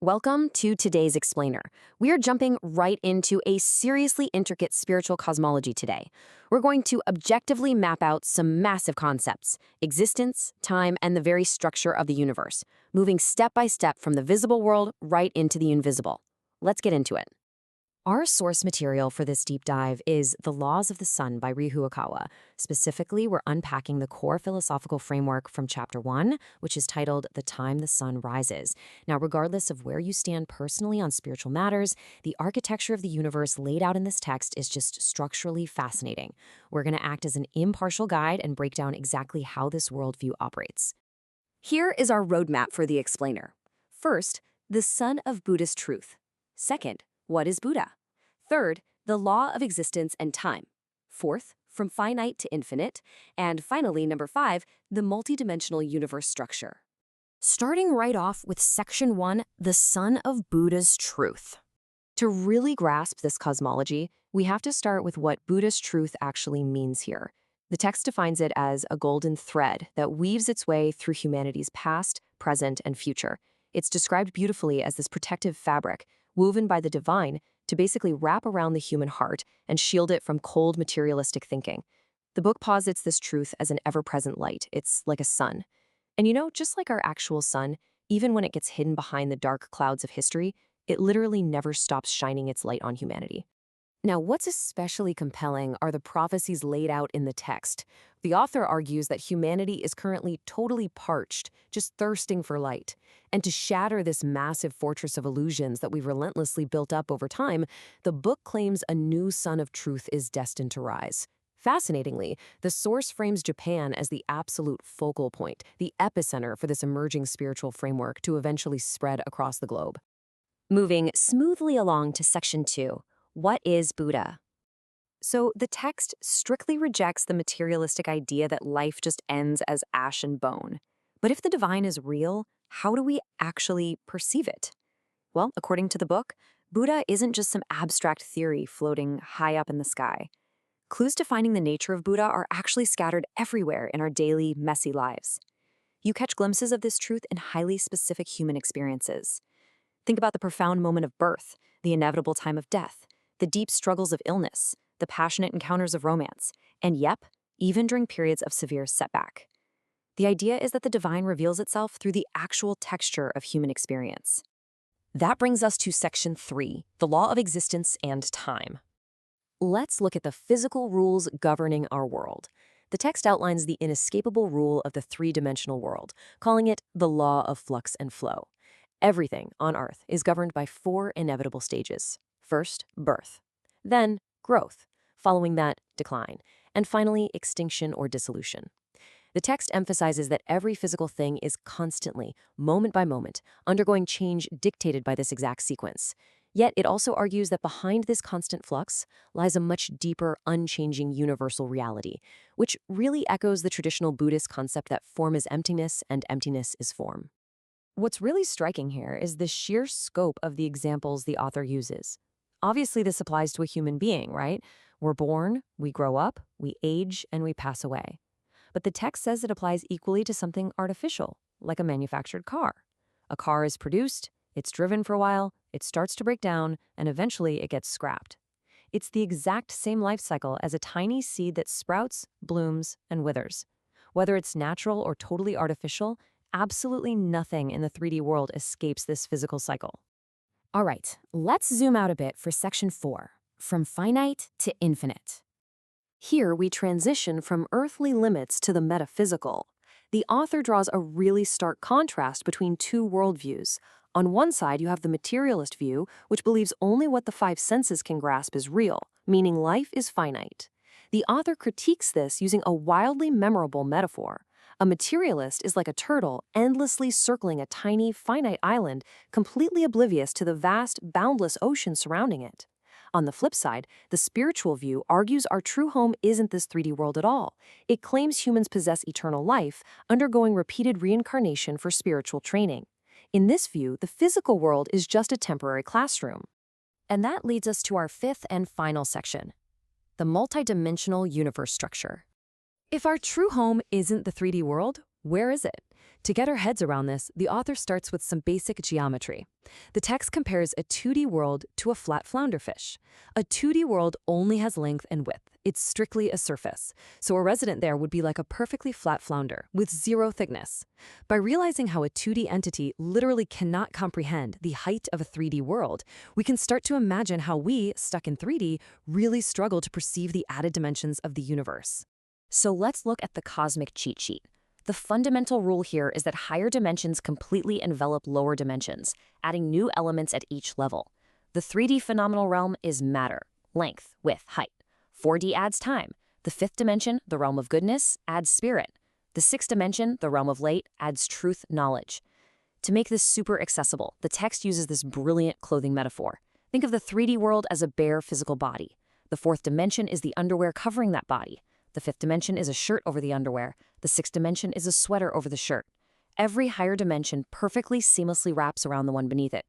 Welcome to today's explainer. We are jumping right into a seriously intricate spiritual cosmology today. We're going to objectively map out some massive concepts: existence, time, and the very structure of the universe, moving step by step from the visible world right into the invisible. Let's get into it. Our source material for this deep dive is The Laws of the Sun by Ryuho Okawa. Specifically, we're unpacking the core philosophical framework from Chapter 1, which is titled The Time the Sun Rises. Now, regardless of where you stand personally on spiritual matters, the architecture of the universe laid out in this text is just structurally fascinating. We're going to act as an impartial guide and break down exactly how this worldview operates. Here is our roadmap for the explainer. First, the sun of Buddhist truth. Second, what is Buddha? Third, the law of existence and time. Fourth, from finite to infinite. And finally, number 5, the multidimensional universe structure. Starting right off with Section 1, the sun of Buddha's truth. To really grasp this cosmology, we have to start with what Buddhist truth actually means here. The text defines it as a golden thread that weaves its way through humanity's past, present, and future. It's described beautifully as this protective fabric, woven by the divine, to basically wrap around the human heart and shield it from cold materialistic thinking. The book posits this truth as an ever-present light. It's like a sun. And just like our actual sun, even when it gets hidden behind the dark clouds of history, it literally never stops shining its light on humanity. Now, what's especially compelling are the prophecies laid out in the text. The author argues that humanity is currently totally parched, just thirsting for light. And to shatter this massive fortress of illusions that we've relentlessly built up over time, the book claims a new sun of truth is destined to rise. Fascinatingly, the source frames Japan as the absolute focal point, the epicenter for this emerging spiritual framework to eventually spread across the globe. Moving smoothly along to Section 2. What is Buddha? So the text strictly rejects the materialistic idea that life just ends as ash and bone. But if the divine is real, how do we actually perceive it? Well, according to the book, Buddha isn't just some abstract theory floating high up in the sky. Clues to finding the nature of Buddha are actually scattered everywhere in our daily, messy lives. You catch glimpses of this truth in highly specific human experiences. Think about the profound moment of birth, the inevitable time of death, the deep struggles of illness, the passionate encounters of romance, and even during periods of severe setback. The idea is that the divine reveals itself through the actual texture of human experience. That brings us to Section 3, the law of existence and time. Let's look at the physical rules governing our world. The text outlines the inescapable rule of the three-dimensional world, calling it the law of flux and flow. Everything on Earth is governed by 4 inevitable stages. First, birth. Then, growth. Following that, decline. And finally, extinction or dissolution. The text emphasizes that every physical thing is constantly, moment by moment, undergoing change dictated by this exact sequence. Yet it also argues that behind this constant flux lies a much deeper, unchanging universal reality, which really echoes the traditional Buddhist concept that form is emptiness and emptiness is form. What's really striking here is the sheer scope of the examples the author uses. Obviously, this applies to a human being, right? We're born, we grow up, we age, and we pass away. But the text says it applies equally to something artificial, like a manufactured car. A car is produced, it's driven for a while, it starts to break down, and eventually it gets scrapped. It's the exact same life cycle as a tiny seed that sprouts, blooms, and withers. Whether it's natural or totally artificial, absolutely nothing in the 3D world escapes this physical cycle. All right, let's zoom out a bit for Section 4, from finite to infinite. Here we transition from earthly limits to the metaphysical. The author draws a really stark contrast between 2 worldviews. On one side, you have the materialist view, which believes only what the 5 senses can grasp is real, meaning life is finite. The author critiques this using a wildly memorable metaphor. A materialist is like a turtle endlessly circling a tiny, finite island, completely oblivious to the vast, boundless ocean surrounding it. On the flip side, the spiritual view argues our true home isn't this 3D world at all. It claims humans possess eternal life, undergoing repeated reincarnation for spiritual training. In this view, the physical world is just a temporary classroom. And that leads us to our 5th and final section, the multidimensional universe structure. If our true home isn't the 3D world, where is it? To get our heads around this, the author starts with some basic geometry. The text compares a 2D world to a flat flounderfish. A 2D world only has length and width. It's strictly a surface. So a resident there would be like a perfectly flat flounder with zero thickness. By realizing how a 2D entity literally cannot comprehend the height of a 3D world, we can start to imagine how we, stuck in 3D, really struggle to perceive the added dimensions of the universe. So let's look at the cosmic cheat sheet. The fundamental rule here is that higher dimensions completely envelop lower dimensions, adding new elements at each level. The 3D phenomenal realm is matter, length, width, height. 4D adds time. The 5th dimension, the realm of goodness, adds spirit. The 6th dimension, the realm of light, adds truth, knowledge. To make this super accessible, the text uses this brilliant clothing metaphor. Think of the 3D world as a bare physical body. The 4th dimension is the underwear covering that body. The 5th dimension is a shirt over the underwear. The 6th dimension is a sweater over the shirt. Every higher dimension perfectly seamlessly wraps around the one beneath it.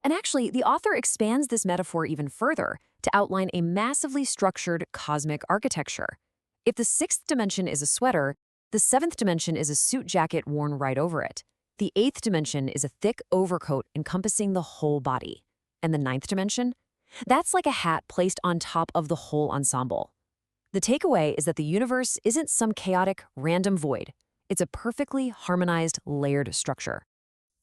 And actually, the author expands this metaphor even further to outline a massively structured cosmic architecture. If the 6th dimension is a sweater, the 7th dimension is a suit jacket worn right over it. The 8th dimension is a thick overcoat encompassing the whole body. And the 9th dimension? That's like a hat placed on top of the whole ensemble. The takeaway is that the universe isn't some chaotic, random void. It's a perfectly harmonized, layered structure.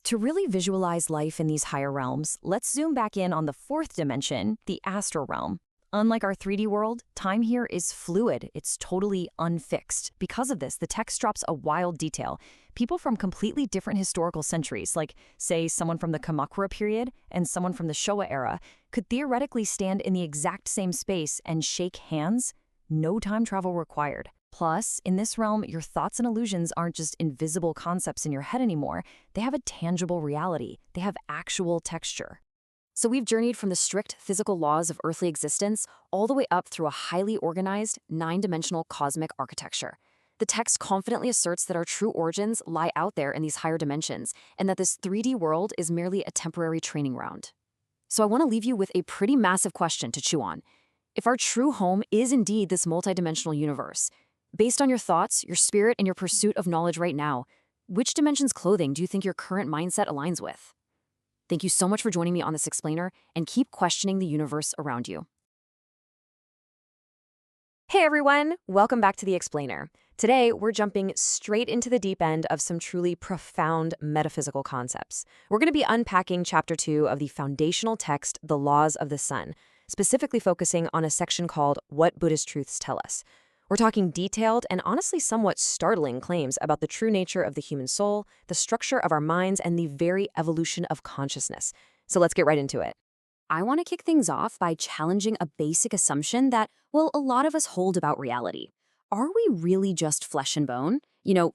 To really visualize life in these higher realms, let's zoom back in on the 4th dimension, the astral realm. Unlike our 3D world, time here is fluid. It's totally unfixed. Because of this, the text drops a wild detail. People from completely different historical centuries, like, say, someone from the Kamakura period and someone from the Showa era, could theoretically stand in the exact same space and shake hands. No time travel required. Plus, in this realm, your thoughts and illusions aren't just invisible concepts in your head anymore. They have a tangible reality. They have actual texture. So we've journeyed from the strict physical laws of earthly existence all the way up through a highly organized, 9-dimensional cosmic architecture. The text confidently asserts that our true origins lie out there in these higher dimensions, and that this 3D world is merely a temporary training ground. So I want to leave you with a pretty massive question to chew on. If our true home is indeed this multidimensional universe, based on your thoughts, your spirit, and your pursuit of knowledge right now, which dimension's clothing do you think your current mindset aligns with? Thank you so much for joining me on this explainer, and keep questioning the universe around you. Hey everyone, welcome back to the Explainer. Today, we're jumping straight into the deep end of some truly profound metaphysical concepts. We're going to be unpacking Chapter 2 of the foundational text, The Laws of the Sun, specifically focusing on a section called What Buddhist Truths Tell Us. We're talking detailed and honestly somewhat startling claims about the true nature of the human soul, the structure of our minds, and the very evolution of consciousness. So let's get right into it. I want to kick things off by challenging a basic assumption that, well, a lot of us hold about reality. Are we really just flesh and bone?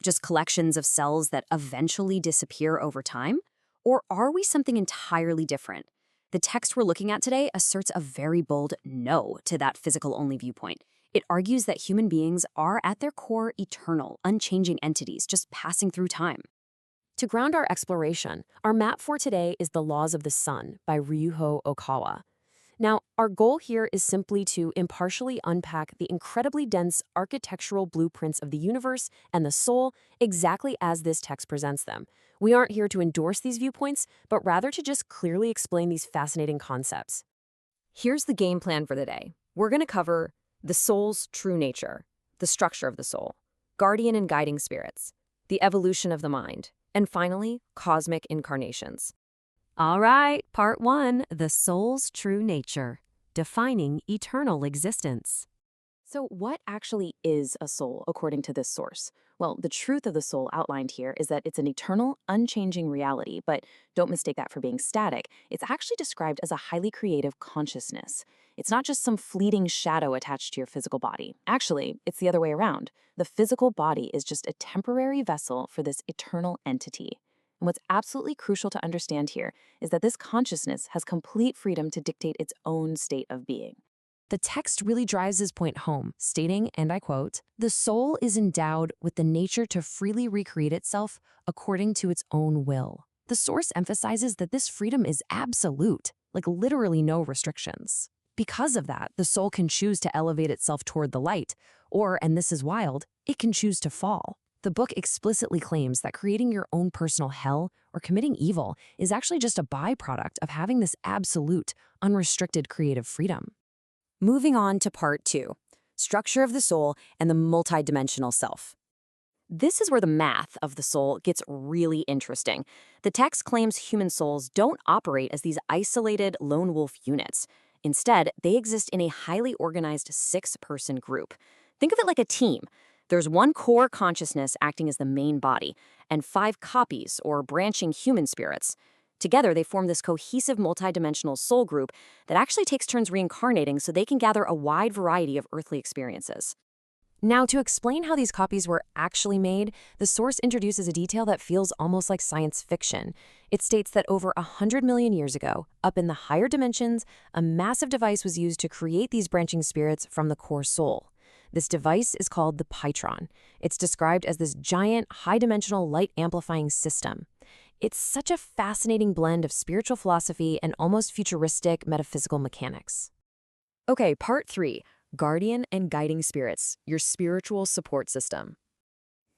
Just collections of cells that eventually disappear over time? Or are we something entirely different? The text we're looking at today asserts a very bold no to that physical-only viewpoint. It argues that human beings are at their core eternal, unchanging entities just passing through time. To ground our exploration, our map for today is The Laws of the Sun by Ryuho Okawa. Now, our goal here is simply to impartially unpack the incredibly dense architectural blueprints of the universe and the soul exactly as this text presents them. We aren't here to endorse these viewpoints, but rather to just clearly explain these fascinating concepts. Here's the game plan for the day. We're going to cover the soul's true nature, the structure of the soul, guardian and guiding spirits, the evolution of the mind, and finally, cosmic incarnations. All right, part 1, the soul's true nature, defining eternal existence. So what actually is a soul according to this source? Well, the truth of the soul outlined here is that it's an eternal, unchanging reality, but don't mistake that for being static. It's actually described as a highly creative consciousness. It's not just some fleeting shadow attached to your physical body. Actually, it's the other way around. The physical body is just a temporary vessel for this eternal entity. And what's absolutely crucial to understand here is that this consciousness has complete freedom to dictate its own state of being. The text really drives his point home, stating, and I quote, "The soul is endowed with the nature to freely recreate itself according to its own will." The source emphasizes that this freedom is absolute, like literally no restrictions. Because of that, the soul can choose to elevate itself toward the light, or, and this is wild, it can choose to fall. The book explicitly claims that creating your own personal hell or committing evil is actually just a byproduct of having this absolute, unrestricted creative freedom. Moving on to part 2, structure of the soul and the multidimensional self. This is where the math of the soul gets really interesting. The text claims human souls don't operate as these isolated lone wolf units. Instead, they exist in a highly organized 6-person group. Think of it like a team. There's one core consciousness acting as the main body, and 5 copies or branching human spirits. Together, they form this cohesive multidimensional soul group that actually takes turns reincarnating so they can gather a wide variety of earthly experiences. Now, to explain how these copies were actually made, the source introduces a detail that feels almost like science fiction. It states that over 100 million years ago, up in the higher dimensions, a massive device was used to create these branching spirits from the core soul. This device is called the Pytron. It's described as this giant, high-dimensional light-amplifying system. It's such a fascinating blend of spiritual philosophy and almost futuristic metaphysical mechanics. Okay, part 3. Guardian and guiding spirits, your spiritual support system.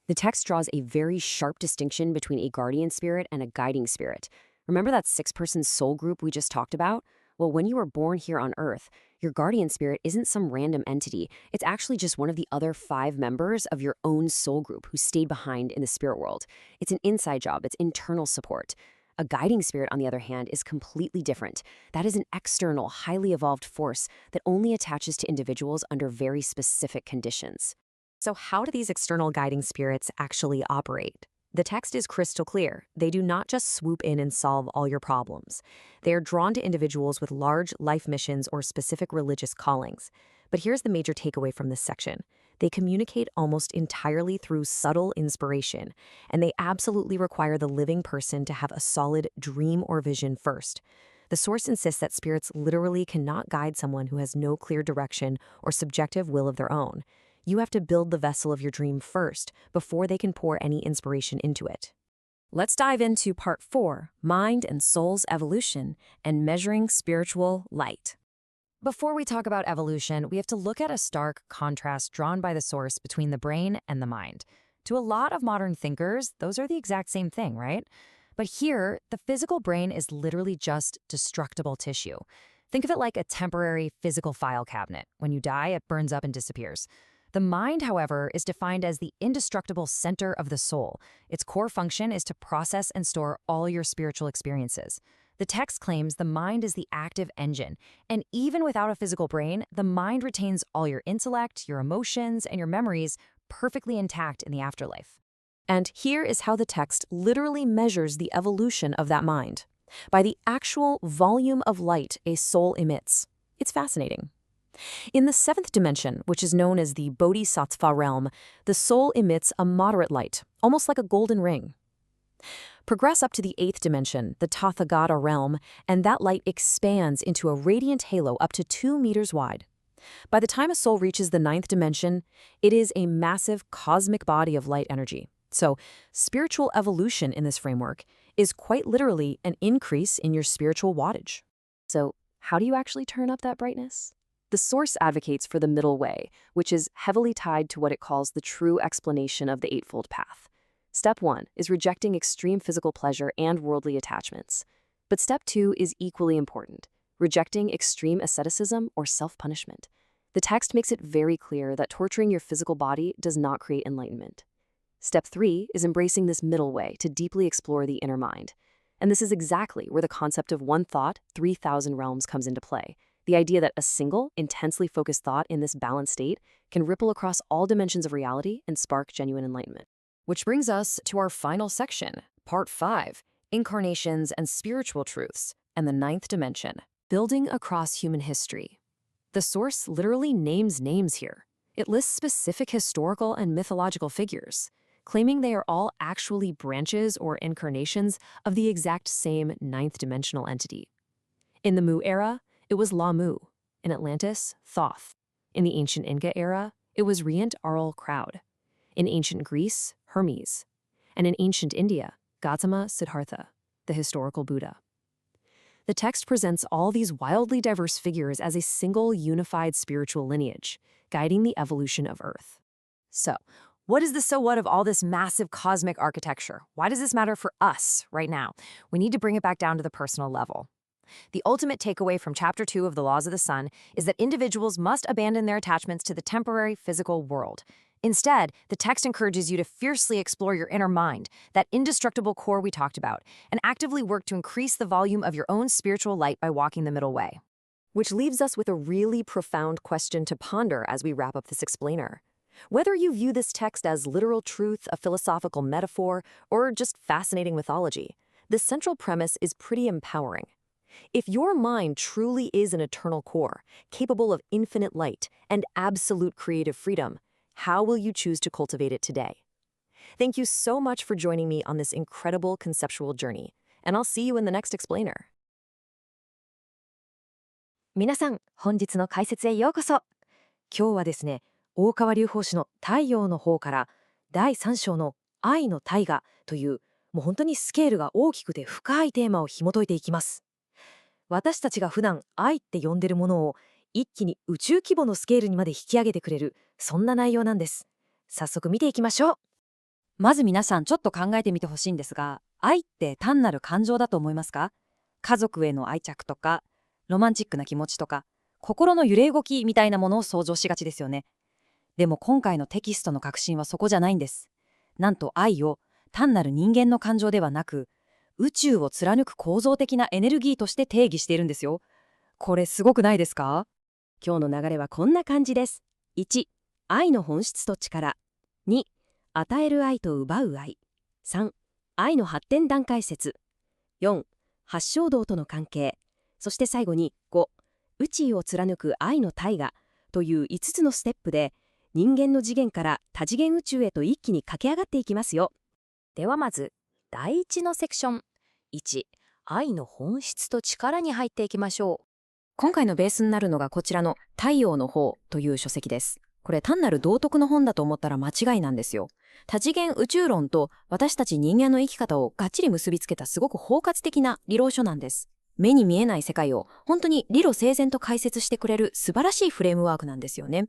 The text draws a very sharp distinction between a guardian spirit and a guiding spirit. Remember that 6-person soul group we just talked about? Well, when you were born here on Earth, your guardian spirit isn't some random entity. It's actually just one of the other 5 members of your own soul group who stayed behind in the spirit world. It's an inside job. It's internal support. A guiding spirit, on the other hand, is completely different. That is an external, highly evolved force that only attaches to individuals under very specific conditions. So how do these external guiding spirits actually operate? The text is crystal clear. They do not just swoop in and solve all your problems. They are drawn to individuals with large life missions or specific religious callings. But here's the major takeaway from this section. They communicate almost entirely through subtle inspiration, and they absolutely require the living person to have a solid dream or vision first. The source insists that spirits literally cannot guide someone who has no clear direction or subjective will of their own. You have to build the vessel of your dream first before they can pour any inspiration into it. Let's dive into part 4, Mind and Soul's Evolution and Measuring Spiritual Light. Before we talk about evolution, we have to look at a stark contrast drawn by the source between the brain and the mind. To a lot of modern thinkers, those are the exact same thing, right? But here, the physical brain is literally just destructible tissue. Think of it like a temporary physical file cabinet. When you die, it burns up and disappears. The mind, however, is defined as the indestructible center of the soul. Its core function is to process and store all your spiritual experiences. The text claims the mind is the active engine, and even without a physical brain, the mind retains all your intellect, your emotions, and your memories perfectly intact in the afterlife. And here is how the text literally measures the evolution of that mind. By the actual volume of light a soul emits. It's fascinating. In the 7th dimension, which is known as the Bodhisattva realm, the soul emits a moderate light, almost like a golden ring. Progress up to the 8th dimension, the Tathagata realm, and that light expands into a radiant halo up to 2 meters wide. By the time a soul reaches the 9th dimension, it is a massive cosmic body of light energy. So, spiritual evolution in this framework is quite literally an increase in your spiritual wattage. So, how do you actually turn up that brightness? The source advocates for the middle way, which is heavily tied to what it calls the true explanation of the Eightfold Path. Step 1 is rejecting extreme physical pleasure and worldly attachments. But step 2 is equally important, rejecting extreme asceticism or self-punishment. The text makes it very clear that torturing your physical body does not create enlightenment. Step 3 is embracing this middle way to deeply explore the inner mind. And this is exactly where the concept of one thought, 3,000 realms comes into play. The idea that a single, intensely focused thought in this balanced state can ripple across all dimensions of reality and spark genuine enlightenment. Which brings us to our final section, Part 5, Incarnations and Spiritual Truths, and the 9th dimension, Building Across Human History. The source literally names names here. It lists specific historical and mythological figures, claiming they are all actually branches or incarnations of the exact same 9th dimensional entity. In the Mu era, it was La-Mu. In Atlantis, Thoth. In the ancient Inca era, it was Rient Aral Crowd. In ancient Greece, Hermes. And in ancient India, Gautama Siddhartha, the historical Buddha. The text presents all these wildly diverse figures as a single unified spiritual lineage, guiding the evolution of Earth. So, What is the so what of all this massive cosmic architecture? Why does this matter for us right now? We need to bring it back down to the personal level. The ultimate takeaway from Chapter 2 of The Laws of the Sun is that individuals must abandon their attachments to the temporary physical world. Instead, the text encourages you to fiercely explore your inner mind, that indestructible core we talked about, and actively work to increase the volume of your own spiritual light by walking the middle way. Which leaves us with a really profound question to ponder as we wrap up this explainer. Whether you view this text as literal truth, a philosophical metaphor, or just fascinating mythology, the central premise is pretty empowering. If your mind truly is an eternal core, capable of infinite light and absolute creative freedom, how will you choose to cultivate it today? Thank you so much for joining me on this incredible conceptual journey, and I'll see you in the next explainer. 皆さん、本日の解説へようこそ。今日はですね、大川隆法師の太陽の方から第3章の愛の大河という、もう本当にスケールが大きくて深いテーマを紐解いていきます。私たちが普段愛って呼んでるものを一気に宇宙規模のスケールにまで引き上げてくれる、そんな内容なんです。早速見ていきましょう。まず皆さんちょっと考えてみてほしいんですが、愛って単なる感情だと思いますか？家族への愛着とか、ロマンチックな気持ちとか、心の揺れ動きみたいなものを想像しがちですよね。でも今回のテキストの核心はそこじゃないんです。なんと愛を単なる人間の感情ではなく、宇宙を貫く構造的なエネルギーとして定義しているんですよ。これすごくないですか？今日の流れはこんな感じです。1、愛の本質と力。2、与える愛と奪う愛。3、愛の発展段階説。4、八正道との関係。そして最後に5、宇宙を貫く愛の大河という5つのステップで、人間の次元から多次元宇宙へと一気に駆け上がっていきますよ。ではまず、第1のセクション。1、愛の本質と力に入っていきましょう。今回のベースになるのがこちらの太陽の方という書籍です。これ単なる道徳の本だと思ったら間違いなんですよ。多次元宇宙論と私たち人間の生き方をがっちり結びつけたすごく包括的な理論書なんです。目に見えない世界を本当に理路整然と解説してくれる素晴らしいフレームワークなんですよね。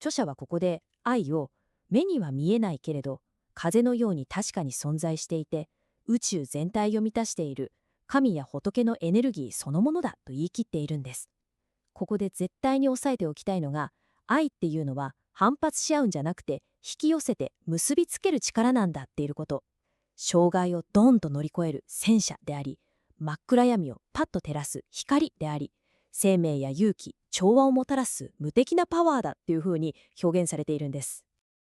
著者はここで愛を目には見えないけれど風のように確かに存在していて宇宙全体を満たしている神や仏のエネルギーそのものだと言い切っているんです。ここで絶対に押さえておきたいのが愛っていうのは反発し合うんじゃなくて引き寄せて結びつける力なんだっていること。障害をドンと乗り越える戦車であり真っ暗闇をパッと照らす光であり生命や勇気、調和をもたらす無敵なパワーだっていう風に表現されているんです。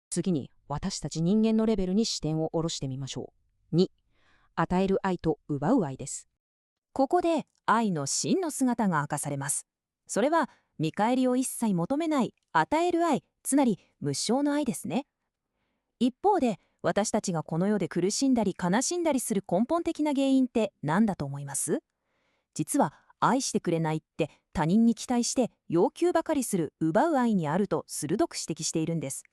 次に私たち人間のレベルに視点を下ろしてみましょう。2、与える愛と奪う愛です。ここで愛の真の姿が明かされます。それは見返りを一切求めない与える愛、つまり無償の愛ですね。一方で私たちがこの世で苦しんだり悲しんだりする根本的な原因って何だと思います？実は愛してくれないって他人に期待して要求ばかりする奪う愛にあると鋭く指摘しているんです。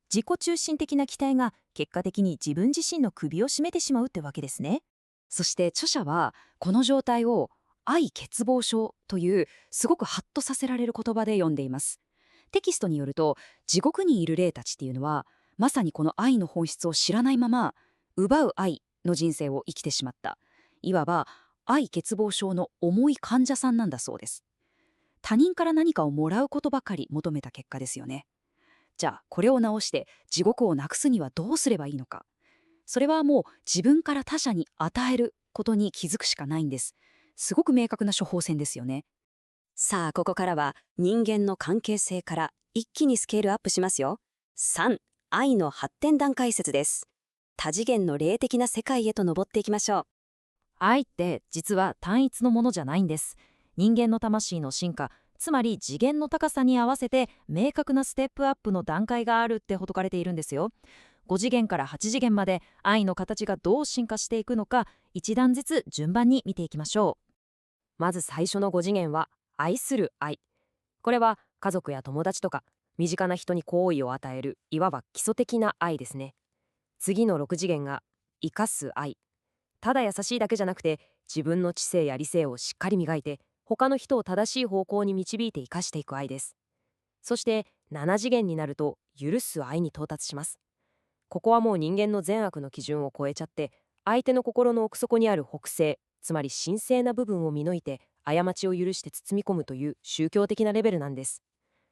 自己中心的な期待が結果的に自分自身の首を絞めてしまうってわけですね。そして著者はこの状態を愛欠乏症というすごくハッとさせられる言葉で読んでいます。テキストによると地獄にいる霊たちっていうのはまさにこの愛の本質を知らないまま奪う愛の人生を生きてしまったいわば愛欠乏症の重い患者さんなんだそうです。他人から何かをもらうことばかり求めた結果ですよね。じゃあこれを直して地獄をなくすにはどうすればいいのか。それはもう自分から他者に与えることに気づくしかないんです。すごく明確な処方箋ですよね。さあここからは人間の関係性から一気にスケールアップしますよ。3、愛の発展段階説です。多次元の霊的な世界へと登っていきましょう。愛って実は単一のものじゃないんです。人間の魂の進化、つまり次元の高さに合わせて明確なステップアップの段階があるってほどかれているんですよ。5次元から8次元まで愛の形がどう進化していくのか一段ずつ順番に見ていきましょう。まず最初の5次元は愛する愛。これは家族や友達とか身近な人に好意を与えるいわば基礎的な愛ですね。次の6次元が生かす愛。ただ優しいだけじゃなくて自分の知性や理性をしっかり磨いて他の人を正しい方向に導いて生かしていく愛です。そして7次元になると許す愛に到達します。ここはもう人間の善悪の基準を超えちゃって、相手の心の奥底にある北西、つまり神聖な部分を見抜いて過ちを許して包み込むという宗教的なレベルなんです。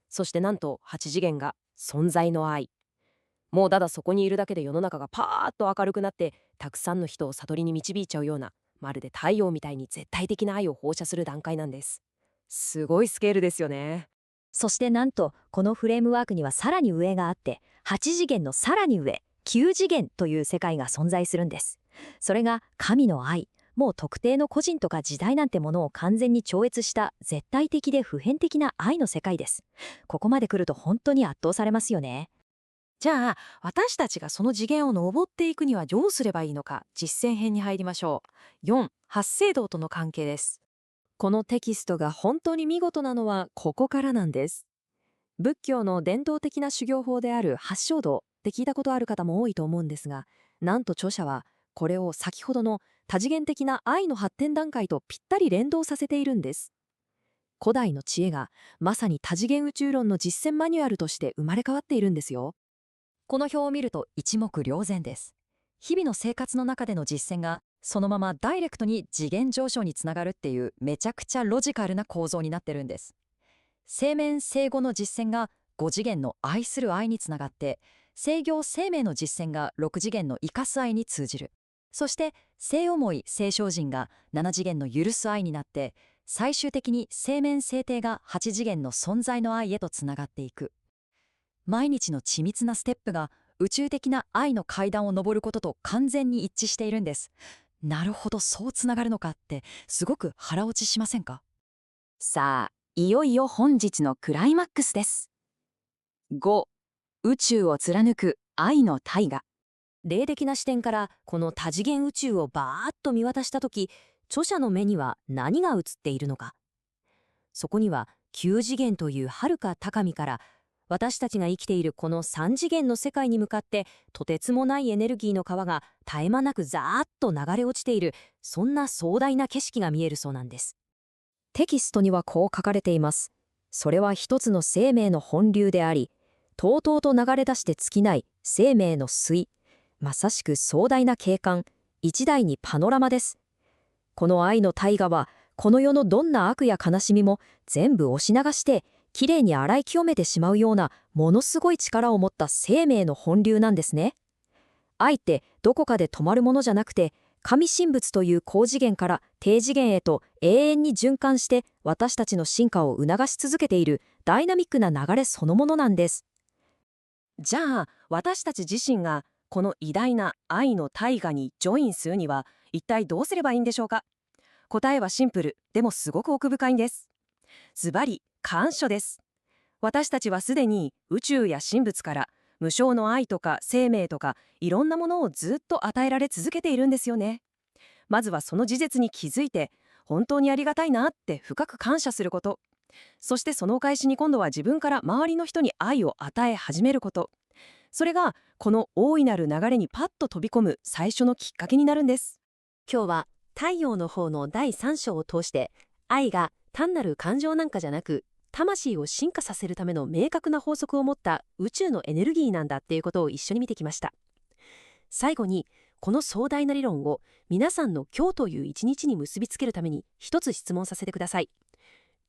そしてなんと8次元が存在の愛。もうただそこにいるだけで世の中がパーッと明るくなって、たくさんの人を悟りに導いちゃうような、まるで太陽みたいに絶対的な愛を放射する段階なんです。すごいスケールですよね。そしてなんと、このフレームワークにはさらに上があって、8次元のさらに上、9次元という世界が存在するんです。それが神の愛。もう特定の個人とか時代なんてものを完全に超越した絶対的で普遍的な愛の世界です。ここまで来ると本当に圧倒されますよね。じゃあ私たちがその次元を登っていくにはどうすればいいのか、実践編に入りましょう。4、八聖堂との関係です。このテキストが本当に見事なのはここからなんです。仏教の伝統的な修行法である八正道って聞いたことある方も多いと思うんですが、なんと著者はこれを先ほどの多次元的な愛の発展段階とぴったり連動させているんです。古代の知恵がまさに多次元宇宙論の実践マニュアルとして生まれ変わっているんですよ。この表を見ると一目瞭然です。日々の生活の中での実践がそのままダイレクトに次元上昇につながるっていうめちゃくちゃロジカルな構造になってるんです。生面生後の実践が5次元の愛する愛につながって、制御生命の実践が6次元の生かす愛に通じる。そして性思い性精進が7次元の許す愛になって、最終的に生面生定が8次元の存在の愛へとつながっていく。毎日の緻密なステップが宇宙的な愛の階段を上ることと完全に一致しているんです。なるほど、そうつながるのかってすごく腹落ちしませんか？さあ、いよいよ本日のクライマックスです。5、宇宙を貫く愛の大河。霊的な視点からこの多次元宇宙をバーッと見渡したとき、著者の目には何が映っているのか。そこには9次元という遥か高みから、私たちが生きているこの3次元の世界に向かってとてつもないエネルギーの川が絶え間なくザーッと流れ落ちている、そんな壮大な景色が見えるそうなんです。テキストにはこう書かれています。それは一つの生命の本流であり、とうとうと流れ出して尽きない生命の水。まさしく壮大な景観、一台にパノラマです。この愛の大河は、この世のどんな悪や悲しみも全部押し流して、きれいに洗い清めてしまうようなものすごい力を持った生命の本流なんですね。愛ってどこかで止まるものじゃなくて、神神仏という高次元から低次元へと永遠に循環して私たちの進化を促し続けているダイナミックな流れそのものなんです。じゃあ私たち自身がこの偉大な愛の大河にジョインするには一体どうすればいいんでしょうか。答えはシンプルでもすごく奥深いんです。ズバリ感謝です。私たちはすでに宇宙や神仏から無償の愛とか生命とかいろんなものをずっと与えられ続けているんですよね。まずはその事実に気づいて、本当にありがたいなって深く感謝すること。そしてそのお返しに今度は自分から周りの人に愛を与え始めること。それがこの大いなる流れにパッと飛び込む最初のきっかけになるんです。今日は太陽の方の第3章を通して、愛が単なる感情なんかじゃなく、魂を進化させるための明確な法則を持った宇宙のエネルギーなんだっていうことを一緒に見てきました。最後にこの壮大な理論を皆さんの今日という一日に結びつけるために一つ質問させてください。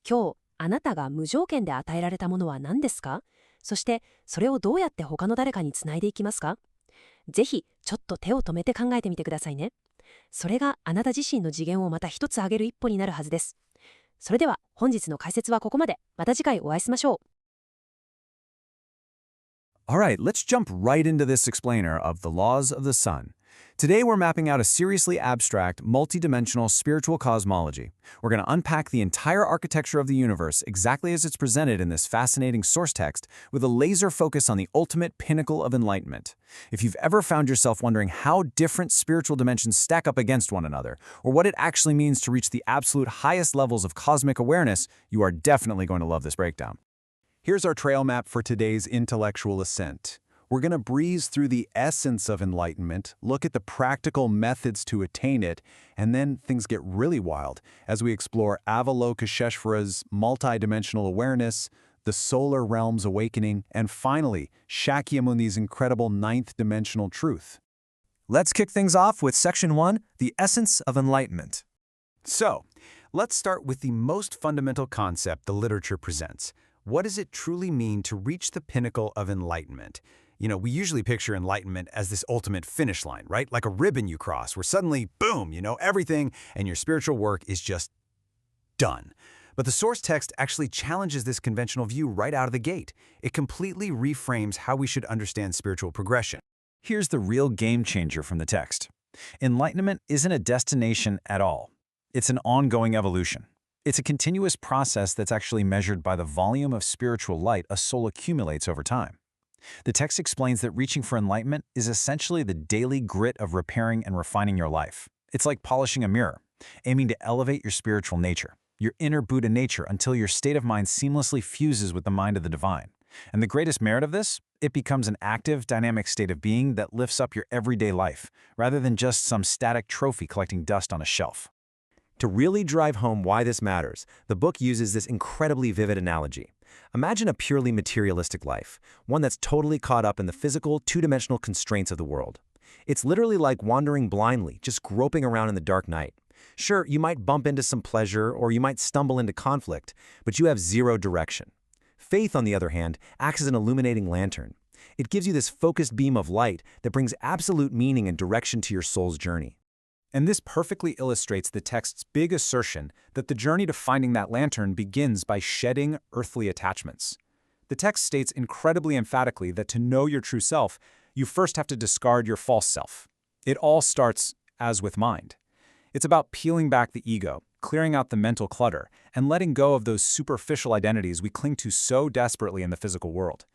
今日あなたが無条件で与えられたものは何ですか？そしてそれをどうやって他の誰かにつないでいきますか？ぜひちょっと手を止めて考えてみてくださいね。それがあなた自身の次元をまた一つ上げる一歩になるはずです。それでは本日の解説はここまで。また次回お会いしましょう。All right, let's jump right into this explainer of the laws of the sun. Today we're mapping out a seriously abstract, multidimensional spiritual cosmology. We're going to unpack the entire architecture of the universe exactly as it's presented in this fascinating source text with a laser focus on the ultimate pinnacle of enlightenment. If you've ever found yourself wondering how different spiritual dimensions stack up against one another, or what it actually means to reach the absolute highest levels of cosmic awareness, you are definitely going to love this breakdown. Here's our trail map for today's intellectual ascent. We're going to breeze through the essence of enlightenment, look at the practical methods to attain it, and then things get really wild as we explore Avalokiteshvara's multidimensional awareness, the solar realm's awakening, and finally, Shakyamuni's incredible ninth-dimensional truth. Let's kick things off with Section 1, the essence of enlightenment. So, let's start with the most fundamental concept the literature presents. What does it truly mean to reach the pinnacle of enlightenment? We usually picture enlightenment as this ultimate finish line, right? Like a ribbon you cross, where suddenly, boom, everything, and your spiritual work is just done. But the source text actually challenges this conventional view right out of the gate. It completely reframes how we should understand spiritual progression. Here's the real game changer from the text. Enlightenment isn't a destination at all. It's an ongoing evolution. It's a continuous process that's actually measured by the volume of spiritual light a soul accumulates over time. The text explains that reaching for enlightenment is essentially the daily grit of repairing and refining your life. It's like polishing a mirror, aiming to elevate your spiritual nature, your inner Buddha nature, until your state of mind seamlessly fuses with the mind of the divine. And the greatest merit of this? It becomes an active, dynamic state of being that lifts up your everyday life, rather than just some static trophy collecting dust on a shelf. To really drive home why this matters, the book uses this incredibly vivid analogy. Imagine a purely materialistic life, one that's totally caught up in the physical, two-dimensional constraints of the world. It's literally like wandering blindly, just groping around in the dark night. Sure, you might bump into some pleasure or you might stumble into conflict, but you have zero direction. Faith, on the other hand, acts as an illuminating lantern. It gives you this focused beam of light that brings absolute meaning and direction to your soul's journey. And this perfectly illustrates the text's big assertion that the journey to finding that lantern begins by shedding earthly attachments. The text states incredibly emphatically that to know your true self, you first have to discard your false self. It all starts as with mind. It's about peeling back the ego, clearing out the mental clutter, and letting go of those superficial identities we cling to so desperately in the physical world.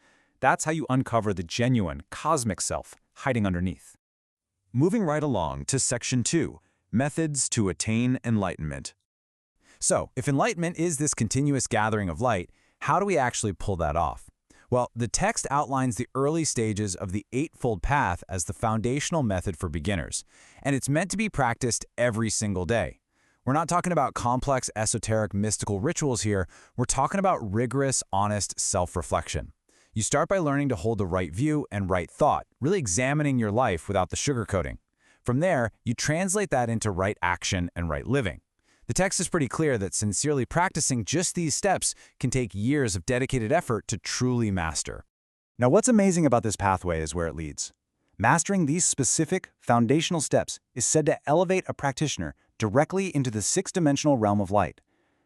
That's how you uncover the genuine, cosmic self hiding underneath. Moving right along to Section 2, Methods to Attain Enlightenment. So, if enlightenment is this continuous gathering of light, how do we actually pull that off? Well, the text outlines the early stages of the Eightfold Path as the foundational method for beginners, and it's meant to be practiced every single day. We're not talking about complex, esoteric, mystical rituals here. We're talking about rigorous, honest self-reflection. You start by learning to hold the right view and right thought, really examining your life without the sugarcoating. From there, you translate that into right action and right living. The text is pretty clear that sincerely practicing just these steps can take years of dedicated effort to truly master. Now, what's amazing about this pathway is where it leads. Mastering these specific, foundational steps is said to elevate a practitioner directly into the sixth-dimensional realm of light.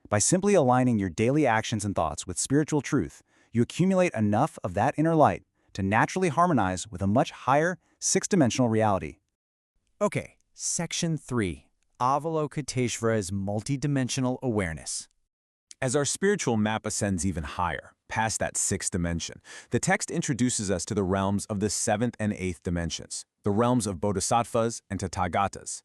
By simply aligning your daily actions and thoughts with spiritual truth, you accumulate enough of that inner light to naturally harmonize with a much higher sixth-dimensional reality. Okay, Section 3, Avalokiteshvara's multidimensional awareness. As our spiritual map ascends even higher, past that sixth dimension, the text introduces us to the realms of the seventh and eighth dimensions, the realms of bodhisattvas and tathagatas.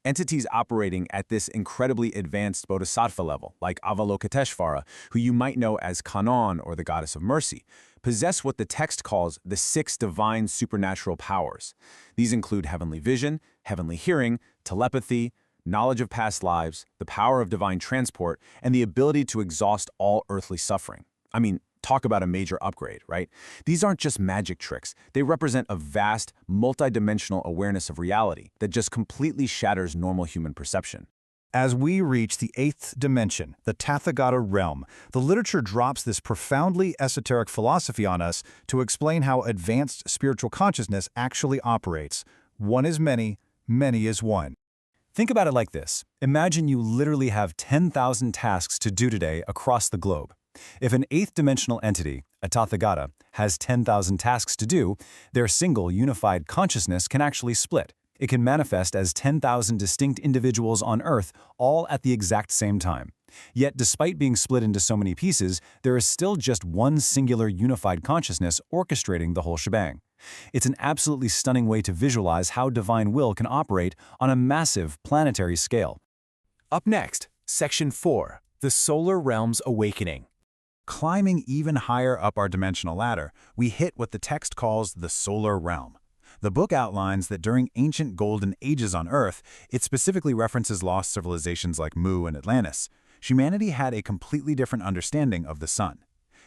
Entities operating at this incredibly advanced bodhisattva level, like Avalokiteshvara, who you might know as Kannon or the goddess of mercy, possess what the text calls the six divine supernatural powers. These include heavenly vision, heavenly hearing, telepathy, knowledge of past lives, the power of divine transport, and the ability to exhaust all earthly suffering. I mean, talk about a major upgrade, right? These aren't just magic tricks. They represent a vast, multidimensional awareness of reality that just completely shatters normal human perception. As we reach the eighth dimension, the Tathagata realm, the literature drops this profoundly esoteric philosophy on us to explain how advanced spiritual consciousness actually operates. One is many, many is one. Think about it like this. Imagine you literally have 10,000 tasks to do today across the globe. If an eighth-dimensional entity, a Tathagata, has 10,000 tasks to do, their single, unified consciousness can actually split. It can manifest as 10,000 distinct individuals on Earth, all at the exact same time. Yet, despite being split into so many pieces, there is still just one singular unified consciousness orchestrating the whole shebang. It's an absolutely stunning way to visualize how divine will can operate on a massive planetary scale. Up next, Section 4, the Solar Realm's Awakening. Climbing even higher up our dimensional ladder, we hit what the text calls the solar realm. The book outlines that during ancient golden ages on Earth, it specifically references lost civilizations like Mu and Atlantis. Humanity had a completely different understanding of the sun.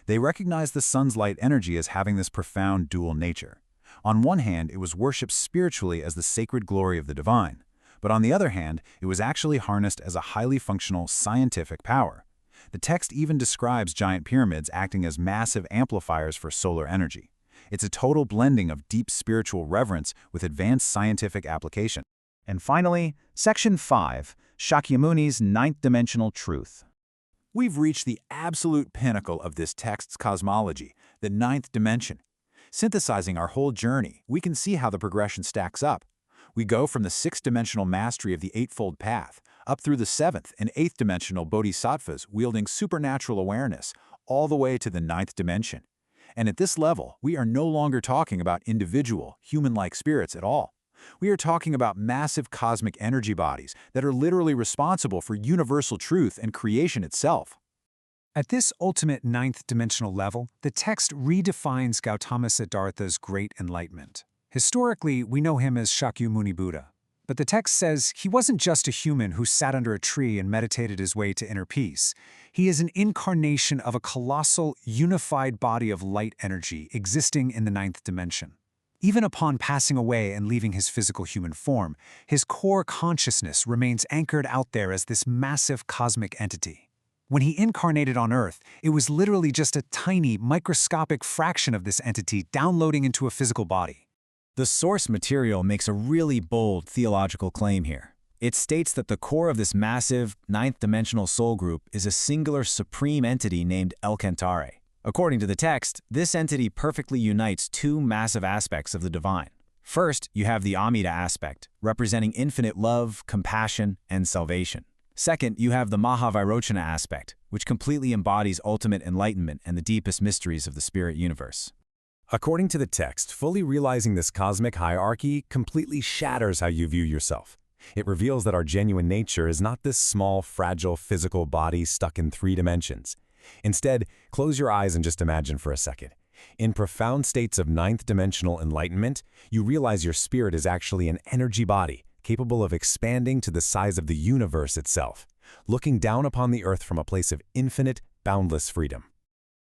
They recognized the sun's light energy as having this profound dual nature. On one hand, it was worshipped spiritually as the sacred glory of the divine, but on the other hand, it was actually harnessed as a highly functional scientific power. The text even describes giant pyramids acting as massive amplifiers for solar energy. It's a total blending of deep spiritual reverence with advanced scientific application. And finally, Section 5, Shakyamuni's Ninth Dimensional Truth. We've reached the absolute pinnacle of this text's cosmology, the ninth dimension. Synthesizing our whole journey, we can see how the progression stacks up. We go from the sixth-dimensional mastery of the Eightfold Path, up through the seventh and eighth-dimensional bodhisattvas wielding supernatural awareness, all the way to the ninth dimension. And at this level, we are no longer talking about individual, human-like spirits at all. We are talking about massive cosmic energy bodies that are literally responsible for universal truth and creation itself. At this ultimate ninth dimensional level, the text redefines Gautama Siddhartha's great enlightenment. Historically, we know him as Shakyamuni Buddha. But the text says he wasn't just a human who sat under a tree and meditated his way to inner peace. He is an incarnation of a colossal, unified body of light energy existing in the ninth dimension. Even upon passing away and leaving his physical human form, his core consciousness remains anchored out there as this massive cosmic entity. When he incarnated on Earth, it was literally just a tiny, microscopic fraction of this entity downloading into a physical body. The source material makes a really bold theological claim here. It states that the core of this massive, ninth-dimensional soul group is a singular supreme entity named El Cantare. According to the text, this entity perfectly unites two massive aspects of the divine. First, you have the Amida aspect, representing infinite love, compassion, and salvation. Second, you have the Mahavairochana aspect, which completely embodies ultimate enlightenment and the deepest mysteries of the spirit universe. According to the text, fully realizing this cosmic hierarchy completely shatters how you view yourself. It reveals that our genuine nature is not this small, fragile, physical body stuck in 3 dimensions. Instead, close your eyes and just imagine for a second. In profound states of ninth-dimensional enlightenment, you realize your spirit is actually an energy body, capable of expanding to the size of the universe itself, looking down upon the earth from a place of infinite, boundless freedom.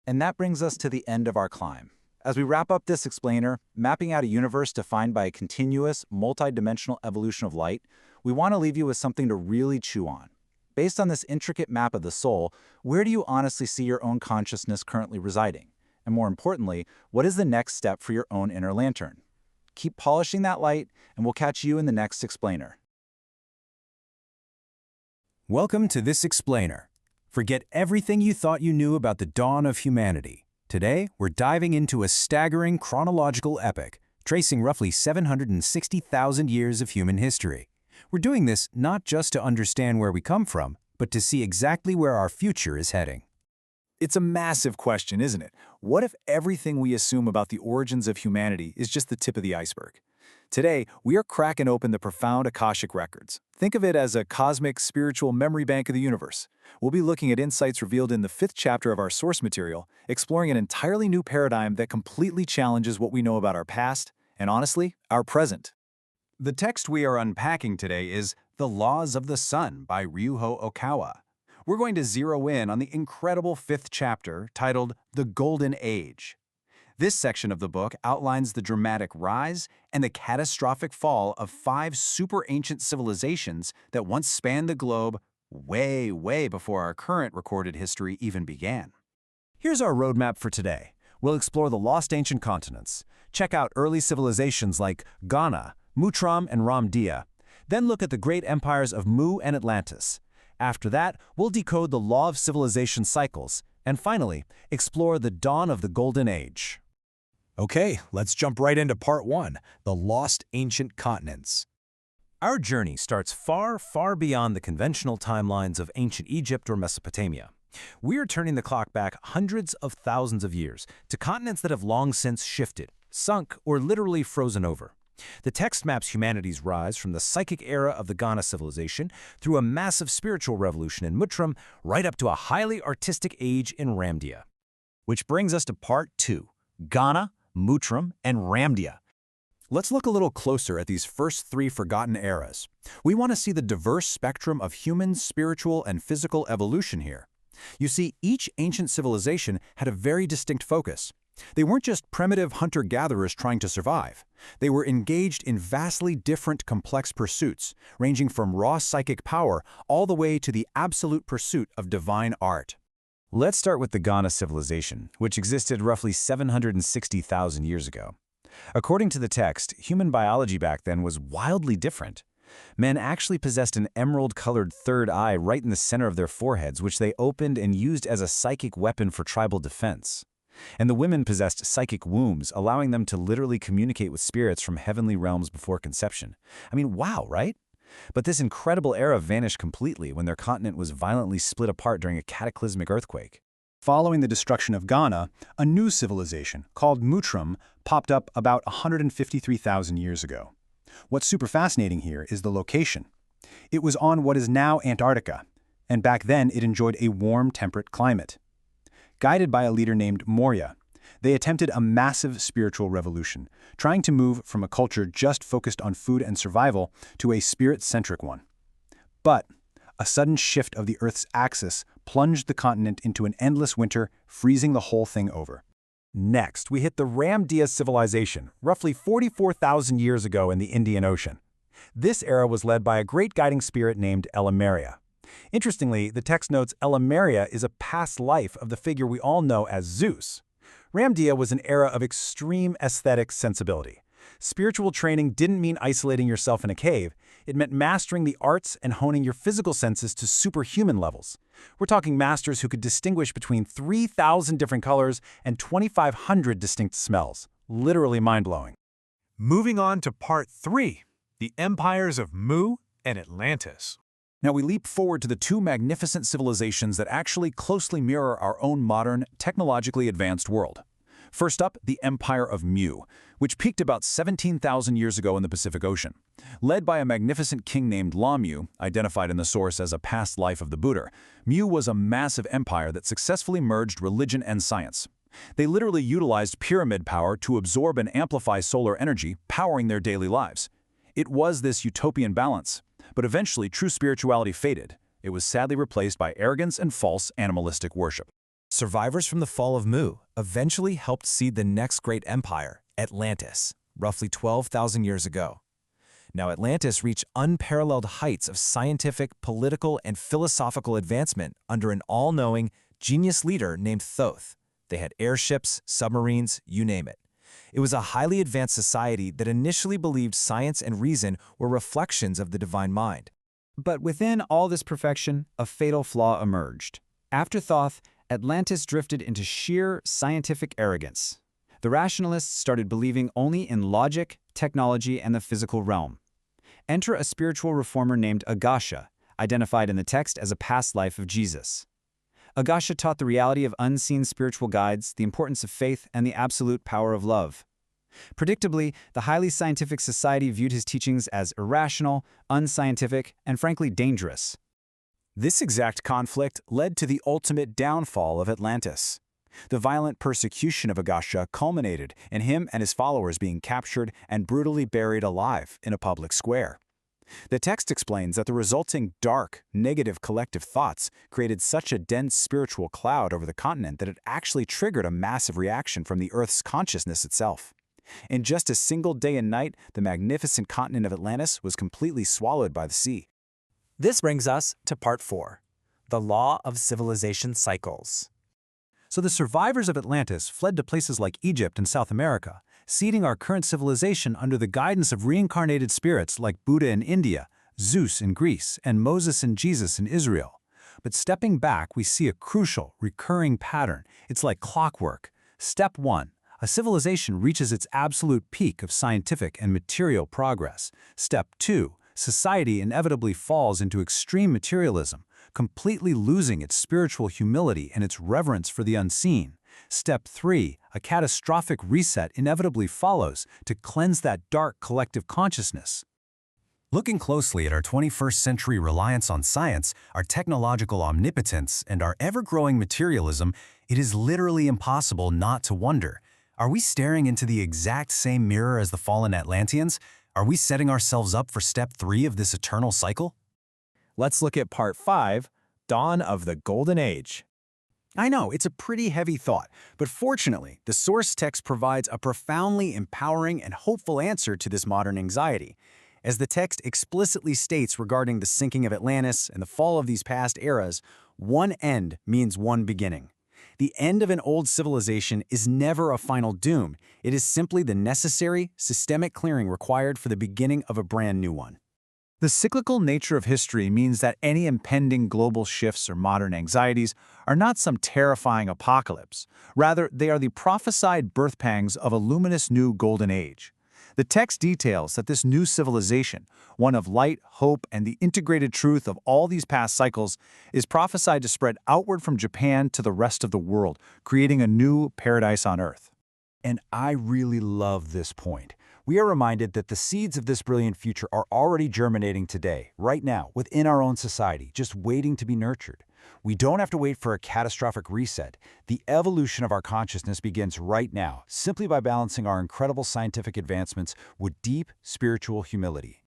And that brings us to the end of our climb. As we wrap up this explainer, mapping out a universe defined by a continuous, multi-dimensional evolution of light, we want to leave you with something to really chew on. Based on this intricate map of the soul, where do you honestly see your own consciousness currently residing? And more importantly, what is the next step for your own inner lantern? Keep polishing that light, and we'll catch you in the next explainer. Welcome to This Explainer. Forget everything you thought you knew about the dawn of humanity. Today, we're diving into a staggering chronological epic, tracing roughly 760,000 years of human history. We're doing this not just to understand where we come from, but to see exactly where our future is heading. It's a massive question, isn't it? What if everything we assume about the origins of humanity is just the tip of the iceberg? Today, we are cracking open the profound Akashic records. Think of it as a cosmic, spiritual memory bank of the universe. We'll be looking at insights revealed in the 5th chapter of our source material, exploring an entirely new paradigm that completely challenges what we know about our past, and honestly, our present. The text we are unpacking today is The Laws of the Sun by Ryuho Okawa. We're going to zero in on the incredible 5th chapter titled The Golden Age. This section of the book outlines the dramatic rise and the catastrophic fall of 5 super ancient civilizations that once spanned the globe way, way before our current recorded history even began. Here's our roadmap for today. We'll explore the lost ancient continents, check out early civilizations like Ghana, Mutram, and Ramdia, then look at the great empires of Mu and Atlantis. After that, we'll decode the law of civilization cycles, and finally, explore the dawn of the Golden Age. Okay, let's jump right into part 1, the lost ancient continents. Our journey starts far, far beyond the conventional timelines of ancient Egypt or Mesopotamia. We're turning the clock back hundreds of thousands of years to continents that have long since shifted, sunk, or literally frozen over. The text maps humanity's rise from the psychic era of the Ghana civilization through a massive spiritual revolution in Mutram right up to a highly artistic age in Ramdia. Which brings us to part 2, Ghana, Mutram, and Ramdia. Let's look a little closer at these first 3 forgotten eras. We want to see the diverse spectrum of human, spiritual, and physical evolution here. You see, each ancient civilization had a very distinct focus. They weren't just primitive hunter-gatherers trying to survive. They were engaged in vastly different complex pursuits, ranging from raw psychic power all the way to the absolute pursuit of divine art. Let's start with the Ghana civilization, which existed roughly 760,000 years ago. According to the text, human biology back then was wildly different. Men actually possessed an emerald-colored third eye right in the center of their foreheads, which they opened and used as a psychic weapon for tribal defense. And the women possessed psychic wombs, allowing them to literally communicate with spirits from heavenly realms before conception. I mean, wow, right? But this incredible era vanished completely when their continent was violently split apart during a cataclysmic earthquake. Following the destruction of Ghana, a new civilization called Mutrum popped up about 153,000 years ago. What's super fascinating here is the location. It was on what is now Antarctica, and back then it enjoyed a warm, temperate climate. Guided by a leader named Moria, they attempted a massive spiritual revolution, trying to move from a culture just focused on food and survival to a spirit-centric one. But a sudden shift of the Earth's axis plunged the continent into an endless winter, freezing the whole thing over. Next, we hit the Ramdia civilization, roughly 44,000 years ago in the Indian Ocean. This era was led by a great guiding spirit named Elameria. Interestingly, the text notes Elameria is a past life of the figure we all know as Zeus. Ramdia was an era of extreme aesthetic sensibility. Spiritual training didn't mean isolating yourself in a cave. It meant mastering the arts and honing your physical senses to superhuman levels. We're talking masters who could distinguish between 3,000 different colors and 2,500 distinct smells. Literally mind-blowing. Moving on to Part 3, the empires of Mu and Atlantis. Now we leap forward to the two magnificent civilizations that actually closely mirror our own modern, technologically advanced world. First up, the Empire of Mu, which peaked about 17,000 years ago in the Pacific Ocean. Led by a magnificent king named Lamu, identified in the source as a past life of the Buddha, Mu was a massive empire that successfully merged religion and science. They literally utilized pyramid power to absorb and amplify solar energy, powering their daily lives. It was this utopian balance, but eventually true spirituality faded. It was sadly replaced by arrogance and false animalistic worship. Survivors from the fall of Mu eventually helped seed the next great empire, Atlantis, roughly 12,000 years ago. Now, Atlantis reached unparalleled heights of scientific, political, and philosophical advancement under an all-knowing, genius leader named Thoth. They had airships, submarines, you name it. It was a highly advanced society that initially believed science and reason were reflections of the divine mind. But within all this perfection, a fatal flaw emerged. After Thoth, Atlantis drifted into sheer scientific arrogance. The rationalists started believing only in logic, technology, and the physical realm. Enter a spiritual reformer named Agasha, identified in the text as a past life of Jesus. Agasha taught the reality of unseen spiritual guides, the importance of faith, and the absolute power of love. Predictably, the highly scientific society viewed his teachings as irrational, unscientific, and frankly dangerous. This exact conflict led to the ultimate downfall of Atlantis. The violent persecution of Agasha culminated in him and his followers being captured and brutally buried alive in a public square. The text explains that the resulting dark, negative collective thoughts created such a dense spiritual cloud over the continent that it actually triggered a massive reaction from the Earth's consciousness itself. In just a single day and night, the magnificent continent of Atlantis was completely swallowed by the sea. This brings us to Part 4, the Law of Civilization Cycles. So the survivors of Atlantis fled to places like Egypt and South America, seeding our current civilization under the guidance of reincarnated spirits like Buddha in India, Zeus in Greece, and Moses and Jesus in Israel. But stepping back, we see a crucial, recurring pattern. It's like clockwork. Step 1. A civilization reaches its absolute peak of scientific and material progress. Step 2. Society inevitably falls into extreme materialism, completely losing its spiritual humility and its reverence for the unseen. Step 3. A catastrophic reset inevitably follows to cleanse that dark collective consciousness. Looking closely at our 21st century reliance on science, our technological omnipotence, and our ever-growing materialism, it is literally impossible not to wonder, are we staring into the exact same mirror as the fallen Atlanteans? Are we setting ourselves up for Step 3 of this eternal cycle? Let's look at Part 5, Dawn of the Golden Age. I know, it's a pretty heavy thought, but fortunately, the source text provides a profoundly empowering and hopeful answer to this modern anxiety. As the text explicitly states regarding the sinking of Atlantis and the fall of these past eras, one end means one beginning. The end of an old civilization is never a final doom. It is simply the necessary, systemic clearing required for the beginning of a brand new one. The cyclical nature of history means that any impending global shifts or modern anxieties are not some terrifying apocalypse. Rather, they are the prophesied birth pangs of a luminous new golden age. The text details that this new civilization, one of light, hope, and the integrated truth of all these past cycles, is prophesied to spread outward from Japan to the rest of the world, creating a new paradise on Earth. And I really love this point. We are reminded that the seeds of this brilliant future are already germinating today, right now, within our own society, just waiting to be nurtured. We don't have to wait for a catastrophic reset. The evolution of our consciousness begins right now, simply by balancing our incredible scientific advancements with deep spiritual humility.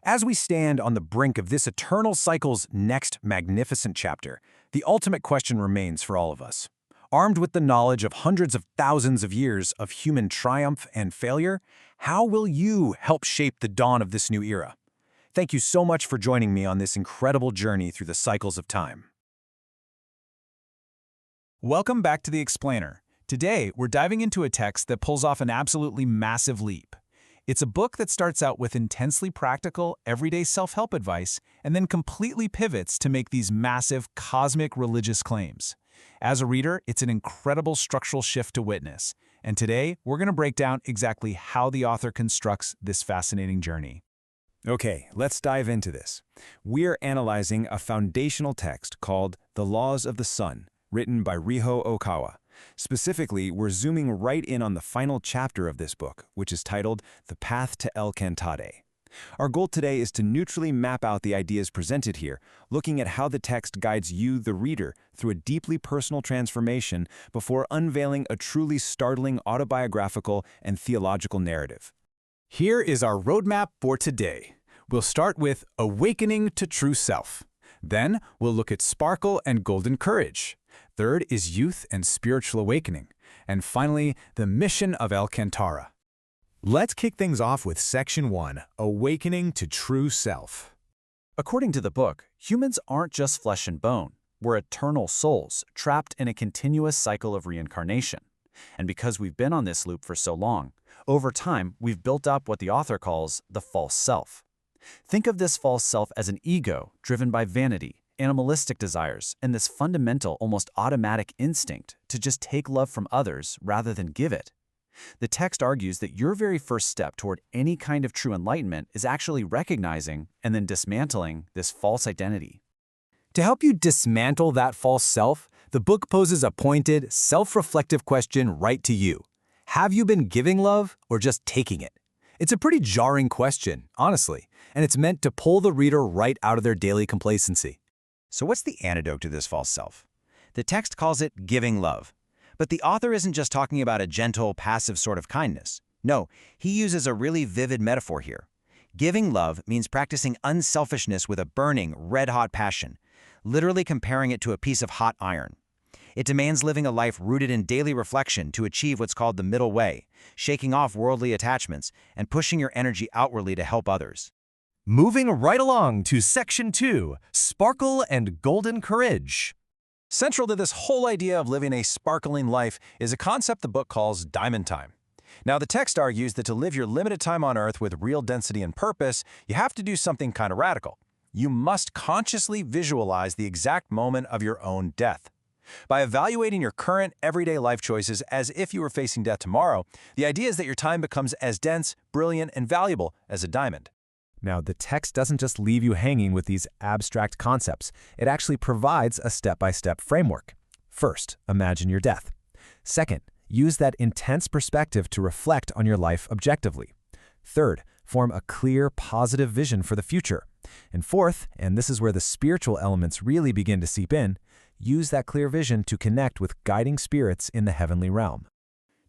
As we stand on the brink of this eternal cycle's next magnificent chapter, the ultimate question remains for all of us. Armed with the knowledge of hundreds of thousands of years of human triumph and failure, how will you help shape the dawn of this new era? Thank you so much for joining me on this incredible journey through the cycles of time. Welcome back to The Explainer. Today, we're diving into a text that pulls off an absolutely massive leap. It's a book that starts out with intensely practical, everyday self-help advice and then completely pivots to make these massive, cosmic religious claims. As a reader, it's an incredible structural shift to witness. And today, we're going to break down exactly how the author constructs this fascinating journey. Okay, let's dive into this. We're analyzing a foundational text called The Laws of the Sun, written by Ryuho Okawa. Specifically, we're zooming right in on the final chapter of this book, which is titled The Path to Cantare. Our goal today is to neutrally map out the ideas presented here, looking at how the text guides you, the reader, through a deeply personal transformation before unveiling a truly startling autobiographical and theological narrative. Here is our roadmap for today. We'll start with Awakening to True Self. Then we'll look at Sparkle and Golden Courage. Third is Youth and Spiritual Awakening. And finally, the Mission of Cantare. Let's kick things off with Section 1, Awakening to True Self. According to the book, humans aren't just flesh and bone. We're eternal souls, trapped in a continuous cycle of reincarnation. And because we've been on this loop for so long, over time, we've built up what the author calls the false self. Think of this false self as an ego driven by vanity, animalistic desires, and this fundamental, almost automatic instinct to just take love from others rather than give it. The text argues that your very first step toward any kind of true enlightenment is actually recognizing and then dismantling this false identity. To help you dismantle that false self, the book poses a pointed, self-reflective question right to you. Have you been giving love or just taking it? It's a pretty jarring question, honestly, and it's meant to pull the reader right out of their daily complacency. So what's the antidote to this false self? The text calls it giving love. But the author isn't just talking about a gentle, passive sort of kindness. No, he uses a really vivid metaphor here. Giving love means practicing unselfishness with a burning, red-hot passion, literally comparing it to a piece of hot iron. It demands living a life rooted in daily reflection to achieve what's called the middle way, shaking off worldly attachments and pushing your energy outwardly to help others. Moving right along to Section 2, Sparkle and Golden Courage. Central to this whole idea of living a sparkling life is a concept the book calls diamond time. Now, the text argues that to live your limited time on Earth with real density and purpose, you have to do something kind of radical. You must consciously visualize the exact moment of your own death. By evaluating your current, everyday life choices as if you were facing death tomorrow, the idea is that your time becomes as dense, brilliant, and valuable as a diamond. Now, the text doesn't just leave you hanging with these abstract concepts. It actually provides a step-by-step framework. First, imagine your death. Second, use that intense perspective to reflect on your life objectively. Third, form a clear, positive vision for the future. And fourth, and this is where the spiritual elements really begin to seep in, use that clear vision to connect with guiding spirits in the heavenly realm.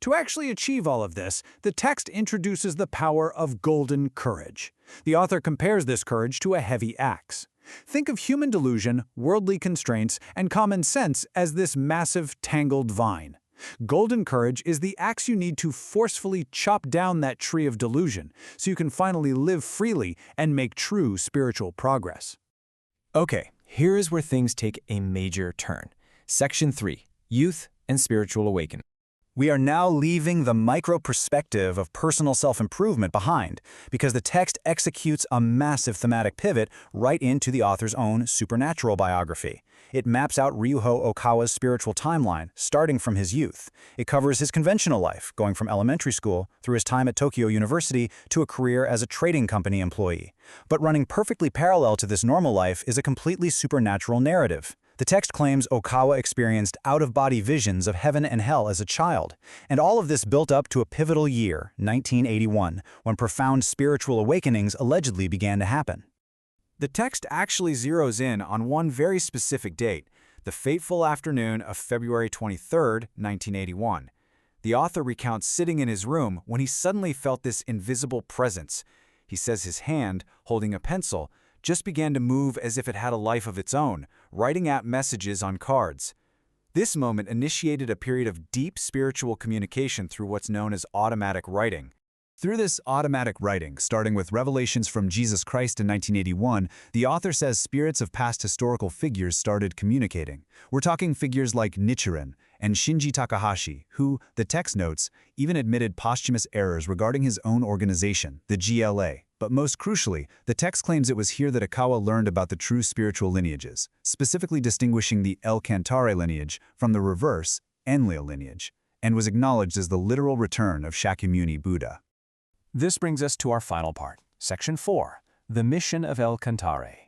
To actually achieve all of this, the text introduces the power of golden courage. The author compares this courage to a heavy axe. Think of human delusion, worldly constraints, and common sense as this massive, tangled vine. Golden courage is the axe you need to forcefully chop down that tree of delusion so you can finally live freely and make true spiritual progress. Okay, here is where things take a major turn. Section 3, Youth and Spiritual Awakening. We are now leaving the micro-perspective of personal self-improvement behind because the text executes a massive thematic pivot right into the author's own supernatural biography. It maps out Ryuho Okawa's spiritual timeline, starting from his youth. It covers his conventional life, going from elementary school through his time at Tokyo University to a career as a trading company employee. But running perfectly parallel to this normal life is a completely supernatural narrative. The text claims Okawa experienced out-of-body visions of heaven and hell as a child, and all of this built up to a pivotal year, 1981, when profound spiritual awakenings allegedly began to happen. The text actually zeroes in on one very specific date, the fateful afternoon of February 23, 1981. The author recounts sitting in his room when he suddenly felt this invisible presence. He says his hand, holding a pencil, just began to move as if it had a life of its own, writing out messages on cards. This moment initiated a period of deep spiritual communication through what's known as automatic writing. Through this automatic writing, starting with revelations from Jesus Christ in 1981, the author says spirits of past historical figures started communicating. We're talking figures like Nichiren and Shinji Takahashi, who, the text notes, even admitted posthumous errors regarding his own organization, the GLA. But most crucially, the text claims it was here that Okawa learned about the true spiritual lineages, specifically distinguishing the El Cantare lineage from the reverse, Enlil lineage, and was acknowledged as the literal return of Shakyamuni Buddha. This brings us to our final part, Section 4, the mission of El Cantare.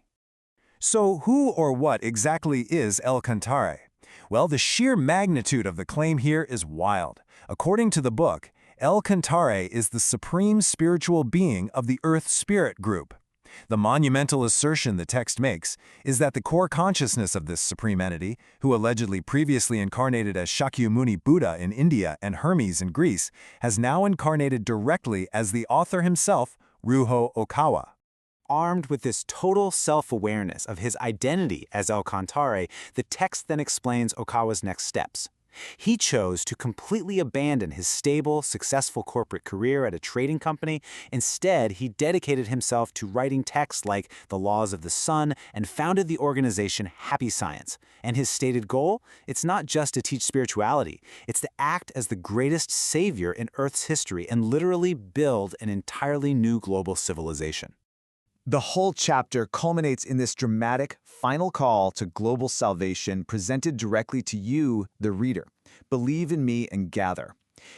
So who or what exactly is El Cantare? Well, the sheer magnitude of the claim here is wild. According to the book, El Cantare is the supreme spiritual being of the Earth Spirit group. The monumental assertion the text makes is that the core consciousness of this supreme entity, who allegedly previously incarnated as Shakyamuni Buddha in India and Hermes in Greece, has now incarnated directly as the author himself, Ryuho Okawa. Armed with this total self-awareness of his identity as El Cantare, the text then explains Okawa's next steps. He chose to completely abandon his stable, successful corporate career at a trading company. Instead, he dedicated himself to writing texts like The Laws of the Sun and founded the organization Happy Science. And his stated goal? It's not just to teach spirituality. It's to act as the greatest savior in Earth's history and literally build an entirely new global civilization. The whole chapter culminates in this dramatic final call to global salvation presented directly to you, the reader. Believe in me and gather.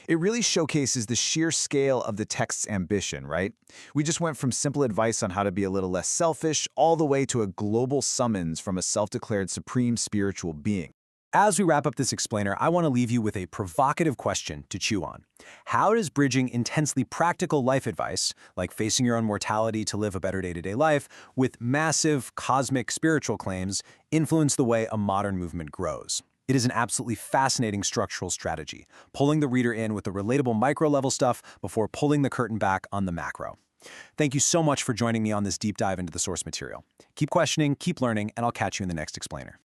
It really showcases the sheer scale of the text's ambition, right? We just went from simple advice on how to be a little less selfish all the way to a global summons from a self-declared supreme spiritual being. As we wrap up this explainer, I want to leave you with a provocative question to chew on. How does bridging intensely practical life advice, like facing your own mortality to live a better day-to-day life, with massive cosmic spiritual claims, influence the way a modern movement grows? It is an absolutely fascinating structural strategy, pulling the reader in with the relatable micro-level stuff before pulling the curtain back on the macro. Thank you so much for joining me on this deep dive into the source material. Keep questioning, keep learning, and I'll catch you in the next explainer.